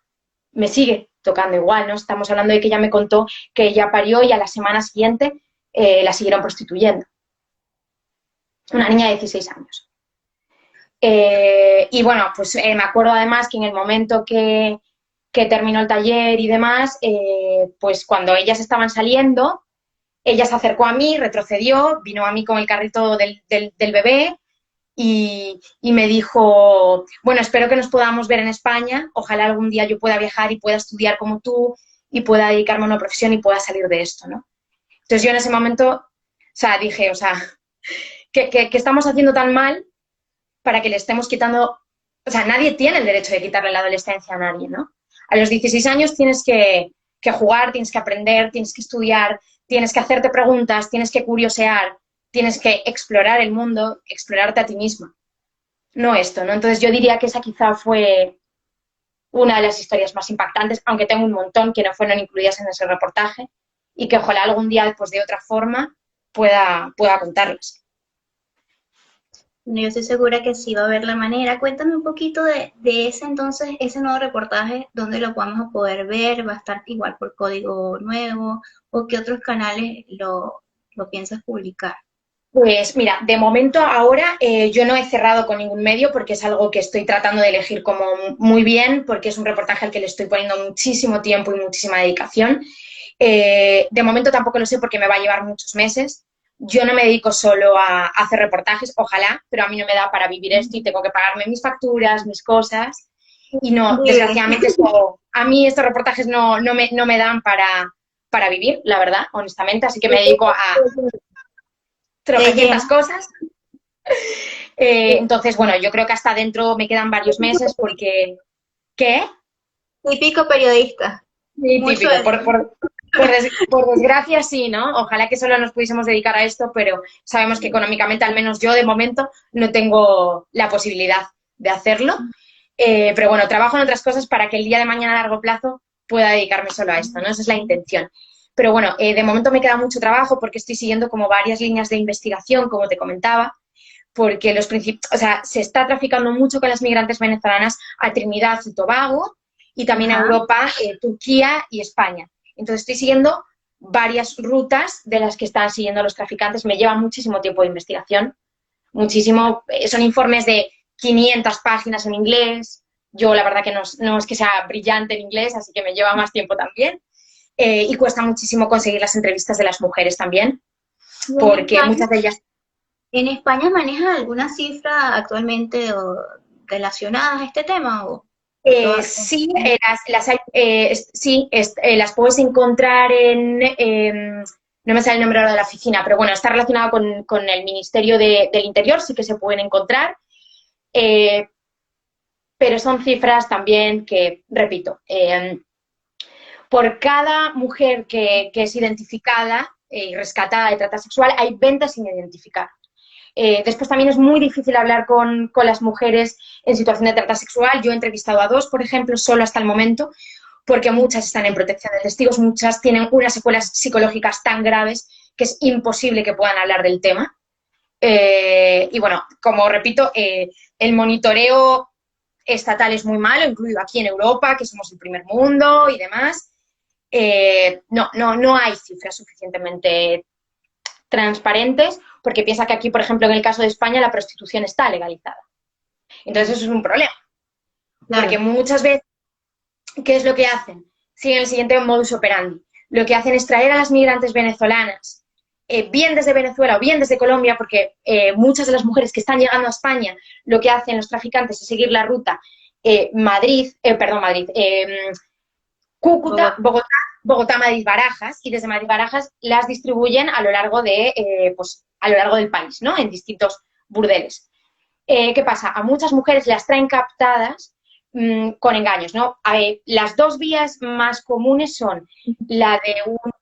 me sigue tocando igual, ¿no? Estamos hablando de que ella me contó que ella parió y a la semana siguiente la siguieron prostituyendo. Una niña de 16 años. Y bueno, pues me acuerdo además que en el momento que terminó el taller y demás, pues cuando ellas estaban saliendo, ella se acercó a mí, retrocedió, vino a mí con el carrito del bebé y me dijo, bueno, espero que nos podamos ver en España, ojalá algún día yo pueda viajar y pueda estudiar como tú y pueda dedicarme a una profesión y pueda salir de esto, ¿no? Entonces yo en ese momento, o sea, dije, o sea, que estamos haciendo tan mal para que le estemos quitando, o sea, nadie tiene el derecho de quitarle la adolescencia a nadie, ¿no? A los 16 años tienes que jugar, tienes que aprender, tienes que estudiar, tienes que hacerte preguntas, tienes que curiosear, tienes que explorar el mundo, explorarte a ti misma, no esto, ¿no? Entonces yo diría que esa quizá fue una de las historias más impactantes, aunque tengo un montón que no fueron incluidas en ese reportaje y que ojalá algún día, pues de otra forma, pueda contarlas. Yo estoy segura que sí va a haber la manera. Cuéntame un poquito de ese entonces, ese nuevo reportaje, dónde lo vamos a poder ver, va a estar igual por código nuevo o qué otros canales lo piensas publicar. Pues mira, de momento ahora yo no he cerrado con ningún medio porque es algo que estoy tratando de elegir como muy bien, porque es un reportaje al que le estoy poniendo muchísimo tiempo y muchísima dedicación. De momento tampoco lo sé porque me va a llevar muchos meses. Yo no me dedico solo a hacer reportajes, ojalá, pero a mí no me da para vivir esto y tengo que pagarme mis facturas, mis cosas. Y no, Vive. desgraciadamente a mí estos reportajes no me dan para vivir, la verdad, honestamente, así que me dedico a Te tropecientas llena. cosas. Entonces, bueno, yo creo que hasta dentro me quedan varios meses porque... ¿Qué? Típico periodista. Sí, Mucho típico. de... Por desgracia, sí, ¿no? Ojalá que solo nos pudiésemos dedicar a esto, pero sabemos que económicamente, al menos yo de momento, no tengo la posibilidad de hacerlo. Pero bueno, trabajo en otras cosas para que el día de mañana a largo plazo pueda dedicarme solo a esto, ¿no? Esa es la intención. Pero bueno, de momento me queda mucho trabajo porque estoy siguiendo como varias líneas de investigación, como te comentaba, porque o sea, se está traficando mucho con las migrantes venezolanas a Trinidad y Tobago y también a Ajá. Europa, Turquía y España. Entonces estoy siguiendo varias rutas de las que están siguiendo los traficantes. Me lleva muchísimo tiempo de investigación, muchísimo. Son informes de 500 páginas en inglés. Yo la verdad que no es que sea brillante en inglés, así que me lleva más tiempo también. Y cuesta muchísimo conseguir las entrevistas de las mujeres también, ¿Y porque muchas de ellas... En España manejas alguna cifra actualmente o relacionadas a este tema o todas? Sí, sí las puedes encontrar no me sale el nombre ahora de la oficina, pero bueno, está relacionado con el Ministerio del Interior, sí que se pueden encontrar, eh, pero son cifras también que, repito, por cada mujer que es identificada y rescatada de trata sexual, hay 20 sin identificar. Después también es muy difícil hablar con las mujeres en situación de trata sexual. Yo he entrevistado a dos, por ejemplo, solo hasta el momento, porque muchas están en protección de testigos, muchas tienen unas secuelas psicológicas tan graves que es imposible que puedan hablar del tema. Y bueno, como repito, el monitoreo estatal es muy malo, incluido aquí en Europa, que somos el primer mundo y demás. No hay cifras suficientemente transparentes, porque piensa que aquí, por ejemplo, en el caso de España, la prostitución está legalizada. Entonces, eso es un problema, porque Claro, muchas veces, ¿qué es lo que hacen? Siguen el siguiente modus operandi. Lo que hacen es traer a las migrantes venezolanas, bien desde Venezuela o bien desde Colombia, porque muchas de las mujeres que están llegando a España, lo que hacen los traficantes es seguir la ruta Cúcuta, Bogotá. Bogotá, Madrid, Barajas, y desde Madrid, Barajas las distribuyen a lo largo a lo largo del país, ¿no? En distintos burdeles. ¿Qué pasa? A muchas mujeres las traen captadas con engaños, ¿no? Las dos vías más comunes son la de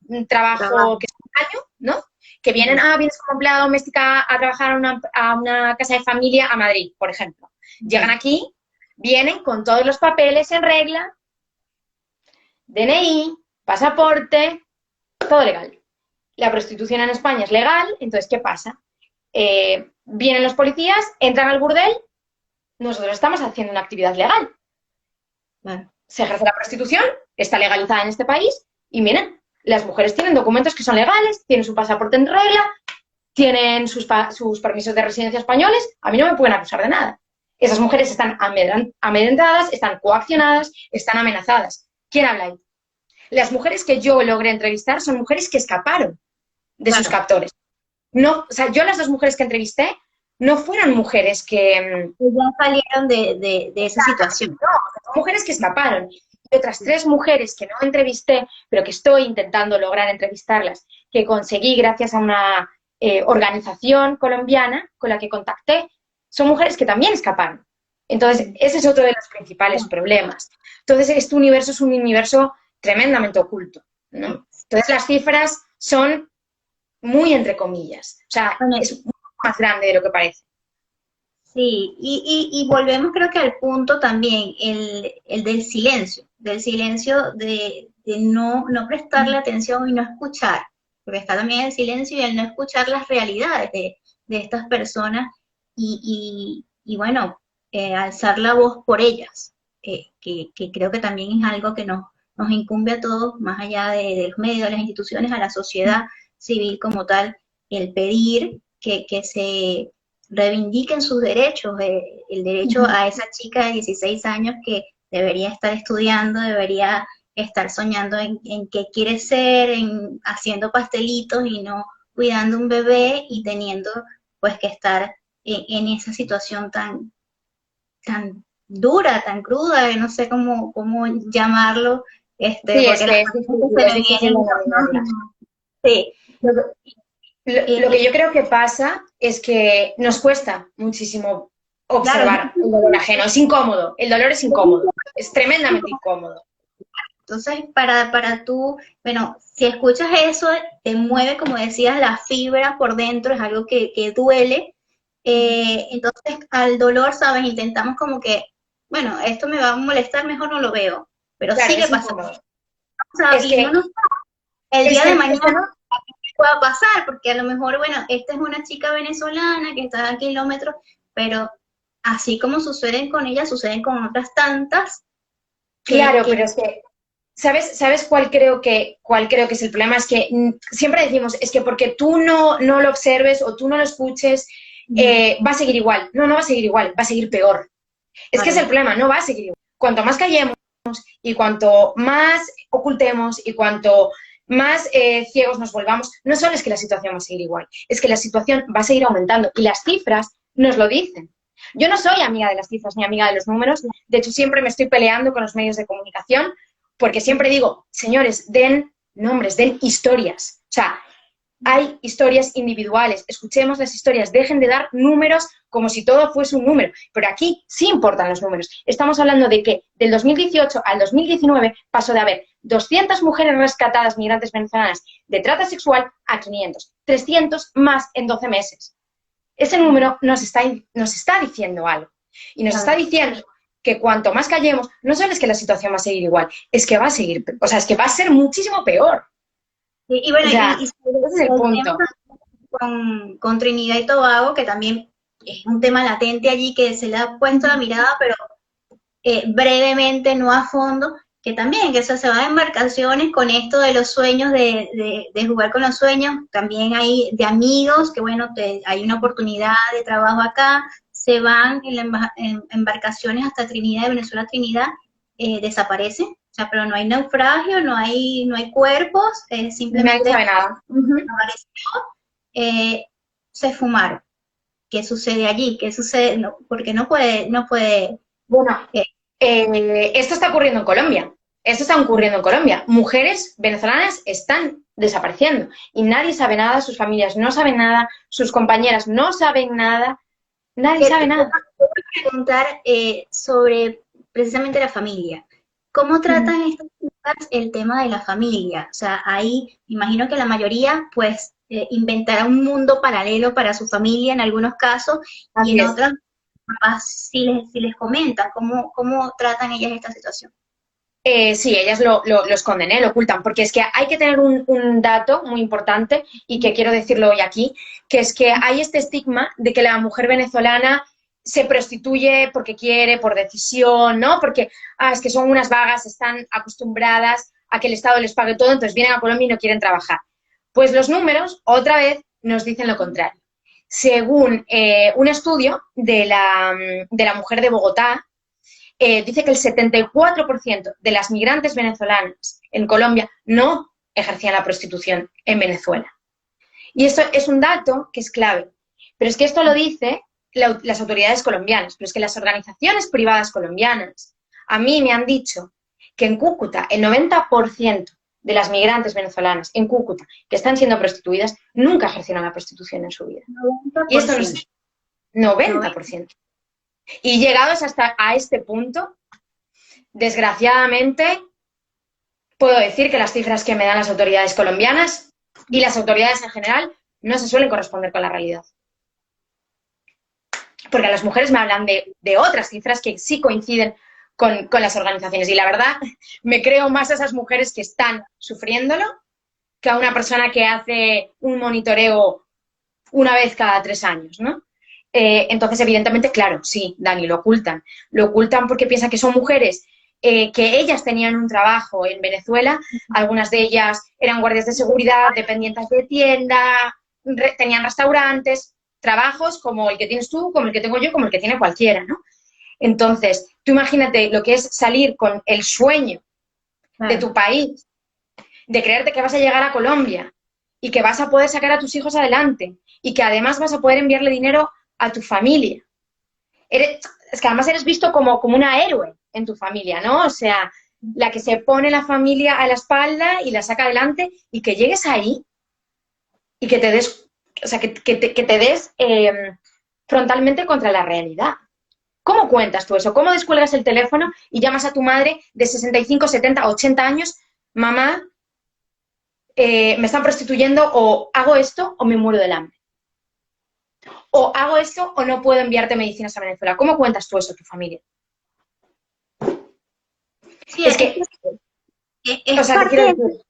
un trabajo Trabajo. que es un año, ¿no? Que vienen, vienes como empleada doméstica a trabajar a una casa de familia a Madrid, por ejemplo. Llegan aquí, vienen con todos los papeles en regla, DNI, pasaporte, todo legal. La prostitución en España es legal, entonces, ¿qué pasa? Vienen los policías, entran al burdel, nosotros estamos haciendo una actividad legal. Claro. Se ejerce la prostitución, está legalizada en este país, y miren, las mujeres tienen documentos que son legales, tienen su pasaporte en regla, tienen sus permisos de residencia españoles, a mí no me pueden acusar de nada. Esas mujeres están amedrentadas, están coaccionadas, están amenazadas. ¿Quién habla ahí? Las mujeres que yo logré entrevistar son mujeres que escaparon de sus Claro. captores. No, o sea, yo las dos mujeres que entrevisté no fueron mujeres que... Pues ya salieron de esa situación. No, son mujeres que escaparon. Y otras tres mujeres que no entrevisté, pero que estoy intentando lograr entrevistarlas, que conseguí gracias a una organización colombiana con la que contacté, son mujeres que también escaparon. Entonces, ese es otro de los principales problemas. Entonces, este universo es un universo tremendamente oculto, ¿no? Entonces, las cifras son muy entre comillas. O sea, Bueno, es mucho más grande de lo que parece. sí, y volvemos creo que al punto también, el del silencio de no prestarle atención y no escuchar, porque está también el silencio y el no escuchar las realidades de estas personas y bueno, alzar la voz por ellas, que creo que también es algo que nos incumbe a todos, más allá de los medios, de las instituciones, a la sociedad civil como tal, el pedir. que se reivindiquen sus derechos, el derecho Ujú. a esa chica de 16 años que debería estar estudiando, debería estar soñando en qué quiere ser, en haciendo pastelitos y no cuidando un bebé y teniendo pues que estar en esa situación tan dura, tan cruda, no sé cómo llamarlo, Sí, porque las cosas se es me difícil de vienen, navegarla. sí, Lo que, lo eh, que yo creo que pasa es que nos cuesta muchísimo claro, observar el dolor ajeno. Es incómodo, el dolor es incómodo, es tremendamente incómodo. entonces para tú, bueno, si escuchas eso, te mueve, como decías, la fibra por dentro, es algo que duele, entonces al dolor, ¿sabes? Intentamos como que, bueno, esto me va a molestar, mejor no lo veo, pero Claro, sigue es pasando, incómodo. o sea, Es y uno que, no sabe el es día de que, es que mañana no, qué pueda pasar, porque a lo mejor, bueno, esta es una chica venezolana que está a kilómetros, pero así como suceden con ella, suceden con otras tantas claro, que pero es que, ¿sabes cuál creo que es el problema? Es que siempre decimos, es que porque tú no lo observes o tú no lo escuches, va a seguir igual. No, no va a seguir igual, va a seguir peor. Es que es el claro, problema, no va a seguir igual. Cuanto más callemos y cuanto más ocultemos y cuanto más ciegos nos volvamos, no solo es que la situación va a seguir igual, es que la situación va a seguir aumentando y las cifras nos lo dicen. Yo no soy amiga de las cifras ni amiga de los números, de hecho siempre me estoy peleando con los medios de comunicación porque siempre digo, señores, den nombres, den historias. O sea, hay historias individuales, escuchemos las historias, dejen de dar números como si todo fuese un número, pero aquí sí importan los números. Estamos hablando de que del 2018 al 2019 pasó de haber 200 mujeres rescatadas migrantes venezolanas de trata sexual a 500, 300 más en 12 meses. Ese número nos está diciendo algo y nos está claro. diciendo que cuanto más callemos, no solo es que la situación va a seguir igual, es que va a seguir, o sea, es que va a ser muchísimo peor. Y O bueno, sea, y ese es el el tema punto. con Trinidad y Tobago, que también es un tema latente allí que se le ha puesto la mirada, pero brevemente, no a fondo, que también, que eso se va a embarcaciones con esto de los sueños, de jugar con los sueños, también hay de amigos, que bueno, hay una oportunidad de trabajo acá, se van en embarcaciones hasta Trinidad, de Venezuela a Trinidad, desaparecen, o sea, pero no hay naufragio, no hay cuerpos, Nadie simplemente sabe nada. apareció, se fumaron. ¿Qué sucede allí? ¿Qué sucede? No, porque no puede, Bueno, eh, esto está ocurriendo en Colombia. Esto está ocurriendo en Colombia. Mujeres venezolanas están desapareciendo y nadie sabe nada, sus familias no saben nada, sus compañeras no saben nada, nadie te sabe nada. puedo preguntar sobre precisamente la familia. ¿Cómo tratan estas chicas el tema de la familia? O sea, ahí imagino que la mayoría pues inventará un mundo paralelo para su familia en algunos casos y Así en es. otras capaz si les comentan cómo tratan ellas esta situación. Sí, ellas lo esconden, lo ocultan, porque es que hay que tener un dato muy importante y que quiero decirlo hoy aquí, que es que hay este estigma de que la mujer venezolana se prostituye porque quiere, por decisión, ¿no? Porque es que son unas vagas, están acostumbradas a que el Estado les pague todo, entonces vienen a Colombia y no quieren trabajar. Pues los números, otra vez, nos dicen lo contrario. Según un estudio de la mujer de Bogotá, dice que el 74% de las migrantes venezolanas en Colombia no ejercían la prostitución en Venezuela. Y esto es un dato que es clave. Pero es que esto lo dice las autoridades colombianas, pero es que las organizaciones privadas colombianas a mí me han dicho que en Cúcuta el 90% de las migrantes venezolanas en Cúcuta que están siendo prostituidas nunca ejercieron la prostitución en su vida. Y esto no 90%. es 90%. Y llegados hasta a este punto, desgraciadamente, puedo decir que las cifras que me dan las autoridades colombianas y las autoridades en general no se suelen corresponder con la realidad. Porque las mujeres me hablan de otras cifras que sí coinciden con las organizaciones. Y la verdad, me creo más a esas mujeres que están sufriéndolo que a una persona que hace un monitoreo una vez cada 3 años, ¿no? Entonces, evidentemente, claro, sí, Dani, lo ocultan. Lo ocultan porque piensan que son mujeres que ellas tenían un trabajo en Venezuela, algunas de ellas eran guardias de seguridad, dependientes de tienda, tenían restaurantes, trabajos como el que tienes tú, como el que tengo yo, como el que tiene cualquiera, ¿no? Entonces, tú imagínate lo que es salir con el sueño de Claro. tu país, de creerte que vas a llegar a Colombia y que vas a poder sacar a tus hijos adelante y que además vas a poder enviarle dinero a tu familia. Es que además eres visto como una héroe en tu familia, ¿no? O sea, la que se pone la familia a la espalda y la saca adelante y que llegues ahí y que te des, o sea, que te des frontalmente contra la realidad. ¿Cómo cuentas tú eso? ¿Cómo descuelgas el teléfono y llamas a tu madre de 65, 70, 80 años? Mamá, me están prostituyendo, o hago esto o me muero del hambre. O hago esto o no puedo enviarte medicinas a Venezuela. ¿Cómo cuentas tú eso a tu familia? Sí, Es que, o es sea, te parte quiero decir,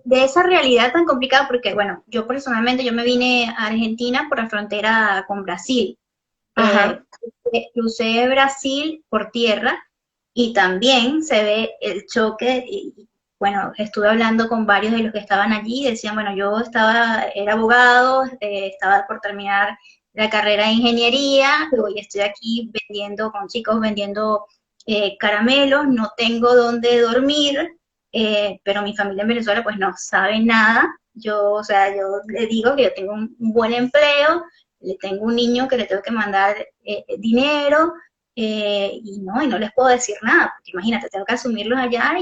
de esa realidad tan complicada porque, bueno, yo personalmente yo me vine a Argentina por la frontera con Brasil. ajá, Crucé Brasil por tierra y también se ve el choque. Y, bueno, estuve hablando con varios de los que estaban allí y decían, bueno, era abogado, estaba por terminar la carrera de ingeniería, hoy estoy aquí vendiendo con chicos, vendiendo caramelos, no tengo dónde dormir, pero mi familia en Venezuela pues no sabe nada. Yo, o sea, yo le digo que yo tengo un buen empleo, le tengo un niño que le tengo que mandar dinero, y no les puedo decir nada, porque imagínate, tengo que asumirlos allá,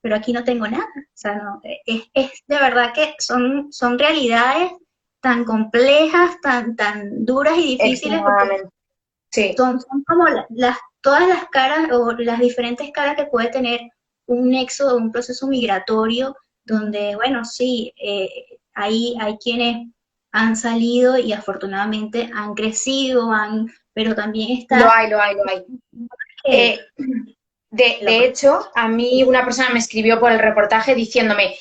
pero aquí no tengo nada. O sea, no, es de verdad que son realidades tan complejas, tan duras y difíciles, porque extremadamente, sí. son como todas las caras o las diferentes caras que puede tener un éxodo, un proceso migratorio, donde, bueno, sí, hay quienes han salido y afortunadamente han crecido, pero también Lo está hay, lo hay, lo hay. eh, Eh, de, lo de hecho, a mí una persona me escribió por el reportaje diciéndome,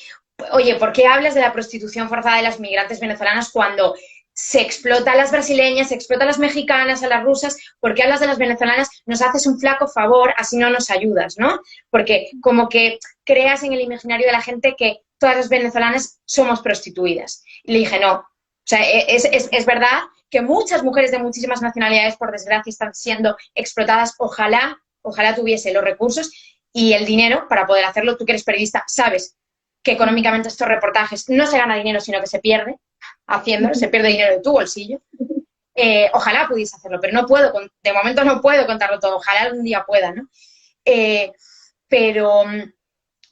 oye, ¿por qué hablas de la prostitución forzada de las migrantes venezolanas cuando se explota a las brasileñas, se explota a las mexicanas, a las rusas? ¿Por qué hablas de las venezolanas? Nos haces un flaco favor, así no nos ayudas, ¿no? Porque como que creas en el imaginario de la gente que todas las venezolanas somos prostituidas. Y le dije, no. O sea, es verdad que muchas mujeres de muchísimas nacionalidades, por desgracia, están siendo explotadas. Ojalá tuviese los recursos y el dinero para poder hacerlo. Tú que eres periodista, sabes que económicamente estos reportajes no se gana dinero, sino que se pierde haciéndolo, se pierde dinero de tu bolsillo. Ojalá pudiese hacerlo, pero no puedo, de momento no puedo contarlo todo, ojalá algún día pueda, ¿no? Eh, pero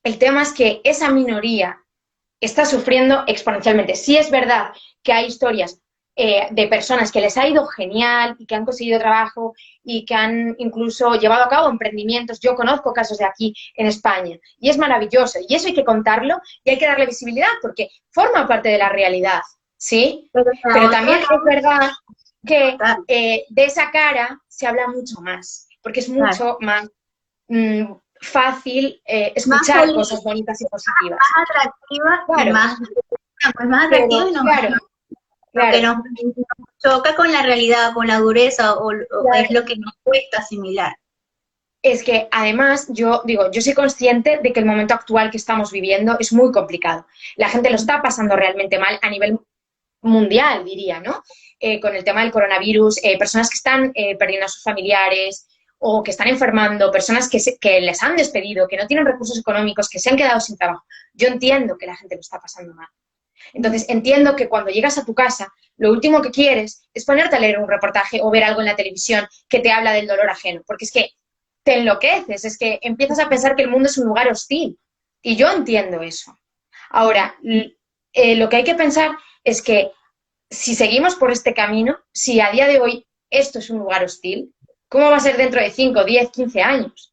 el tema es que esa minoría está sufriendo exponencialmente. Sí es verdad que hay historias de personas que les ha ido genial y que han conseguido trabajo y que han incluso llevado a cabo emprendimientos. Yo conozco casos de aquí en España y es maravilloso y eso hay que contarlo y hay que darle visibilidad porque forma parte de la realidad, ¿sí? pero la Pero otra también es verdad que cara, de esa cara se habla mucho más porque es claro, mucho más fácil más escuchar feliz, cosas bonitas y positivas. más atractiva y Claro, más atractiva pero y claro, lo que claro, nos choca con la realidad, con la dureza, o es claro. lo que nos cuesta asimilar. Es que además yo digo, yo soy consciente de que el momento actual que estamos viviendo es muy complicado. La gente lo está pasando realmente mal a nivel mundial, diría, ¿no? Con el tema del coronavirus, personas que están perdiendo a sus familiares o que están enfermando, personas que les han despedido, que no tienen recursos económicos, que se han quedado sin trabajo. Yo entiendo que la gente lo está pasando mal. Entonces, entiendo que cuando llegas a tu casa, lo último que quieres es ponerte a leer un reportaje o ver algo en la televisión que te habla del dolor ajeno, porque es que te enloqueces, es que empiezas a pensar que el mundo es un lugar hostil. Y yo entiendo eso. Ahora, lo que hay que pensar es que si seguimos por este camino, si a día de hoy esto es un lugar hostil, ¿cómo va a ser dentro de 5, 10, 15 años?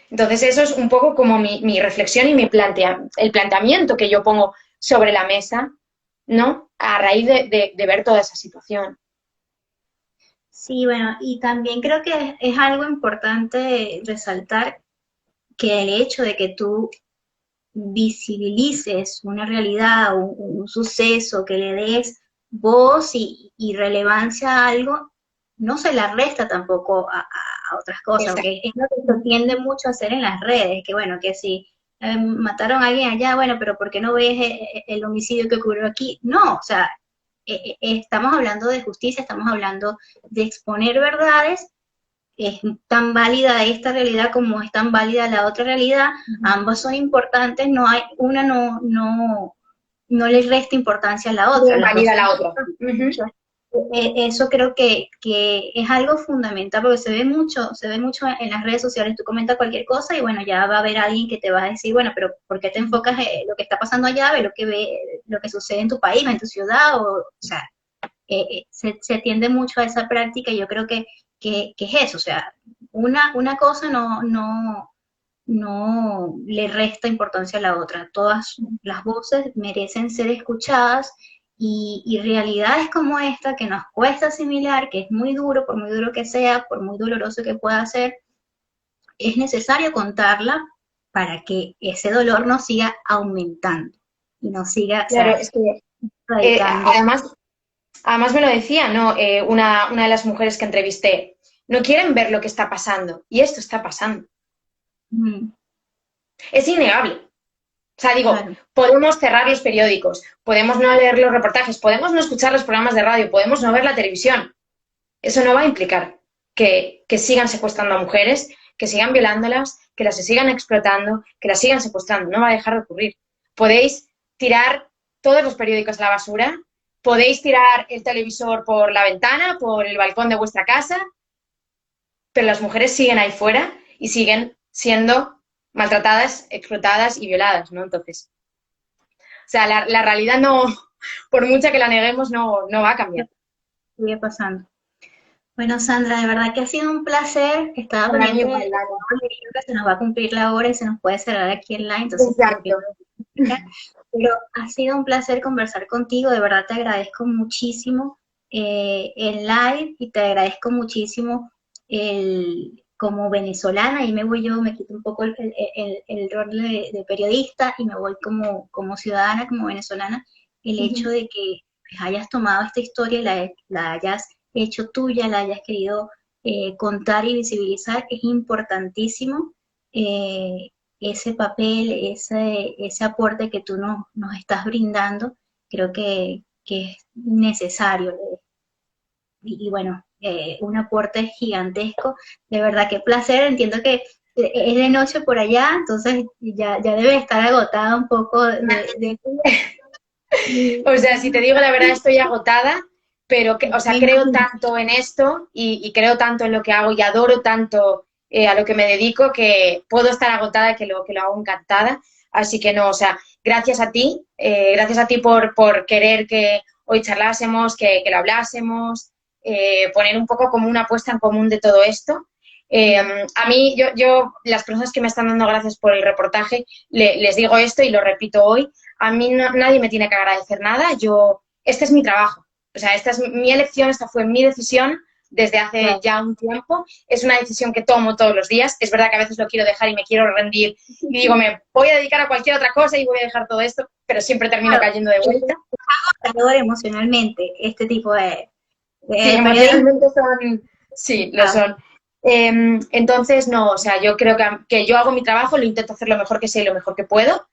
Entonces, eso es un poco como mi reflexión y el planteamiento que yo pongo sobre la mesa, ¿no? A raíz de ver toda esa situación. Sí, bueno, y también creo que es algo importante resaltar que el hecho de que tú visibilices una realidad, un suceso, que le des voz y relevancia a algo, no se la resta tampoco a otras cosas, Exacto. porque es lo que se tiende mucho a hacer en las redes, que bueno, que si mataron a alguien allá, bueno, pero ¿por qué no ves el homicidio que ocurrió aquí? No, o sea, estamos hablando de justicia, estamos hablando de exponer verdades. Es tan válida esta realidad como es tan válida la otra realidad, ambas son importantes, no hay, una no le resta importancia a la otra, las dos Válida son la otra. importantes. Eso creo que es algo fundamental porque se ve mucho en las redes sociales, tú comentas cualquier cosa y bueno, ya va a haber alguien que te va a decir, bueno, pero ¿por qué te enfocas en lo que está pasando allá, ve lo que sucede en tu país, en tu ciudad? O sea, se tiende mucho a esa práctica y yo creo que es eso, o sea, una cosa no le resta importancia a la otra. Todas las voces merecen ser escuchadas y realidades como esta que nos cuesta asimilar, que es muy duro, por muy duro que sea, por muy doloroso que pueda ser, es necesario contarla para que ese dolor no siga aumentando y no siga, o Claro, sea, es que radicando. además me lo decía, ¿no? Una de las mujeres que entrevisté, no quieren ver lo que está pasando y esto está pasando. Mm, Es innegable. O sea, digo, claro. podemos cerrar los periódicos, podemos no leer los reportajes, podemos no escuchar los programas de radio, podemos no ver la televisión. Eso no va a implicar que sigan secuestrando a mujeres, que sigan violándolas, que las sigan explotando, que las sigan secuestrando. No va a dejar de ocurrir. Podéis tirar todos los periódicos a la basura, podéis tirar el televisor por la ventana, por el balcón de vuestra casa, pero las mujeres siguen ahí fuera y siguen siendo maltratadas, explotadas y violadas, ¿no? Entonces, o sea, la realidad no, por mucha que la neguemos, no va a cambiar. Sigue pasando. Bueno, Sandra, de verdad que ha sido un placer. Estaba Para mí pendiente igual, de Dani. que se nos va a cumplir la hora y se nos puede cerrar aquí el live, entonces te pido Exacto. disculpas. Pero ha sido un placer conversar contigo. De verdad te agradezco muchísimo el live y te agradezco muchísimo como venezolana. Ahí me voy yo, me quito un poco el rol de periodista y me voy como ciudadana, como venezolana. El hecho de que hayas tomado esta historia y la hayas hecho tuya, la hayas querido contar y visibilizar, es importantísimo. Ese papel, ese aporte que tú nos estás brindando, creo que es necesario. Y bueno, un aporte gigantesco. De verdad, qué placer. Entiendo que es de noche por allá, entonces ya debe estar agotada un poco O sea, si te digo la verdad, estoy agotada, pero o sea, me creo imagino. tanto en esto y creo tanto en lo que hago y adoro tanto a lo que me dedico que puedo estar agotada que lo hago encantada. Así que no, o sea, gracias a ti por querer que hoy charlásemos, que lo hablásemos, poner un poco como una apuesta en común de todo esto. A mí, las personas que me están dando gracias por el reportaje, les digo esto y lo repito hoy, a mí nadie me tiene que agradecer nada, este es mi trabajo, o sea, esta es mi elección, esta fue mi decisión desde hace Claro. ya un tiempo, es una decisión que tomo todos los días, es verdad que a veces lo quiero dejar y me quiero rendir y digo, me voy a dedicar a cualquier otra cosa y voy a dejar todo esto, pero siempre termino Claro, cayendo de vuelta. agotador emocionalmente este tipo Sí, de periodismo. emocionalmente son, sí, lo son. Entonces, no, o sea, yo creo que yo hago mi trabajo, lo intento hacer lo mejor que sé y lo mejor que puedo,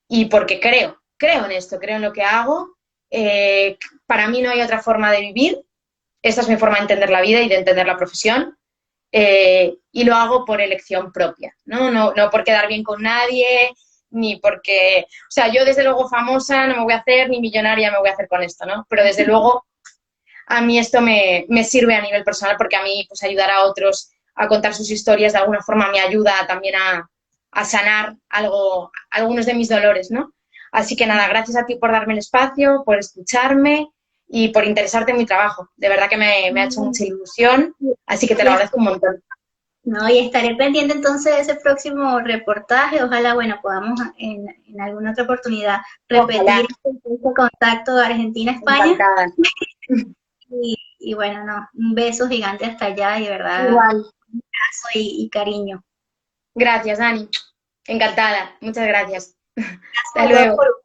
y porque creo en esto, creo en lo que hago. Para mí no hay otra forma de vivir, esta es mi forma de entender la vida y de entender la profesión, y lo hago por elección propia, ¿no? No por quedar bien con nadie, ni porque, o sea, yo desde luego famosa no me voy a hacer, ni millonaria me voy a hacer con esto, ¿no? Pero desde luego a mí esto me sirve a nivel personal porque a mí pues ayudar a otros a contar sus historias de alguna forma me ayuda también a sanar algunos de mis dolores, ¿no? Así que nada, gracias a ti por darme el espacio, por escucharme y por interesarte en mi trabajo. De verdad que me ha hecho mucha ilusión, así que te lo Y, agradezco un montón. no, y estaré pendiente entonces de ese próximo reportaje. Ojalá, bueno, podamos en alguna otra oportunidad Ojalá, repetir este contacto de Argentina-España. encantada. Y bueno, no, un beso gigante hasta allá y de verdad, Igual. abrazo y cariño. Gracias, Dani. Encantada. Muchas gracias. Hasta Saludos luego. por